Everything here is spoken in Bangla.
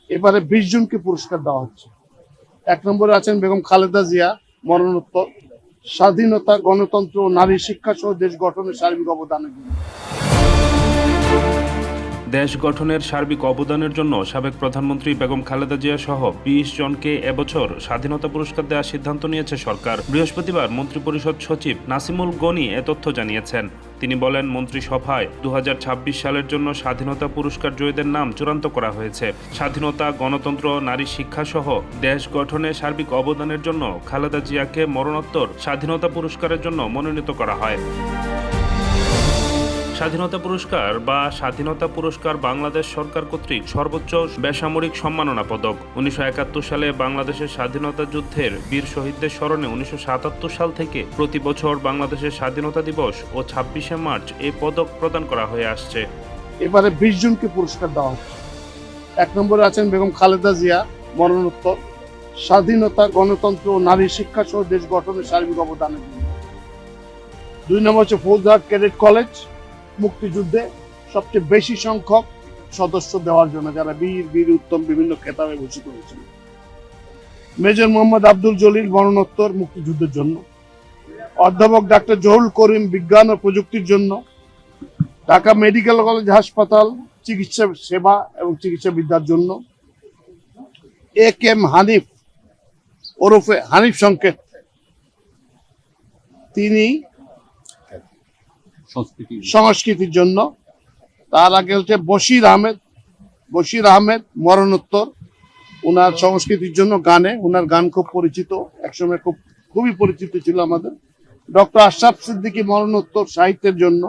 এবারে 20 জনকে পুরস্কার দেওয়া হচ্ছে। 1 নম্বরে আছেন বেগম খালেদা জিয়া, মরণোত্তর, স্বাধীনতা, গণতন্ত্র ও নারী শিক্ষা সহ দেশ গঠনের সার্বিক অবদানের জন্য। দেশ গঠনের সার্বিক অবদানের জন্য সাবেক প্রধানমন্ত্রী বেগম খালেদা জিয়া সহ 20 জনকে এবছর স্বাধীনতা পুরস্কার দেওয়ার সিদ্ধান্ত নিয়েছে সরকার। বৃহস্পতিবার মন্ত্রিপরিষদ সচিব নাসিমুল গনি এ তথ্য জানিয়েছেন। তিনি বলেন, মন্ত্রিসভায় 2026 সালের জন্য স্বাধীনতা পুরস্কার জয়ীদের নাম চূড়ান্ত করা হয়েছে। স্বাধীনতা, গণতন্ত্র, নারী শিক্ষা সহ দেশ গঠনে সার্বিক অবদানের জন্য খালেদা জিয়াকে মরণোত্তর স্বাধীনতা পুরস্কারের জন্য মনোনীত করা হয়। স্বাধীনতা পুরস্কার বা স্বাধীনতা পুরস্কার বাংলাদেশ সরকার কর্তৃক সর্বোচ্চ বেসামরিক সম্মাননা পদক। 1971 সালে বাংলাদেশের স্বাধীনতা যুদ্ধের বীর শহীদদের স্মরণে 1977 সাল থেকে প্রতি বছর বাংলাদেশের স্বাধীনতা দিবস ও 26শে মার্চ এই পদক প্রদান করা হয়ে আসছে। এবারে 20 জনকে পুরস্কার দেওয়া হচ্ছে। 1 নম্বরে আছেন বেগম খালেদা জিয়া, মরণোত্তর, স্বাধীনতা, গণতন্ত্র ও নারী শিক্ষা সহ দেশ গঠনের সার্বিক অবদানের জন্য। 2 নম্বর হচ্ছে ফৌজদার ক্যাডেট কলেজ, মুক্তিযুদ্ধে সবচেয়ে বেশি সংখ্যক সদস্য দেওয়ার জন্য, যারা বীর উত্তম বিভিন্ন খেতাবে ভূষিত হয়েছিল। মেজর মোহাম্মদ আব্দুল জলিল, মরণোত্তর, মুক্তিযুদ্ধের জন্য। অধ্যাপক ডাক্তার জহুরুল করিম, বিজ্ঞান ও প্রযুক্তির জন্য। ঢাকা মেডিকেল কলেজ হাসপাতাল, চিকিৎসা সেবা এবং চিকিৎসা বিদ্যার জন্য। এম হানিফ ওরফে হানিফ সংকেত, তিনি সংস্কৃতির জন্য। তার আগে হচ্ছে বশির আহমেদ, মরণোত্তর, উনার সংস্কৃতির জন্য, উনার গান খুব পরিচিত, একসময় খুবই পরিচিত ছিল আমাদের। ডক্টর আশরাফ সিদ্দিকী, মরণোত্তর, সাহিত্যের জন্য।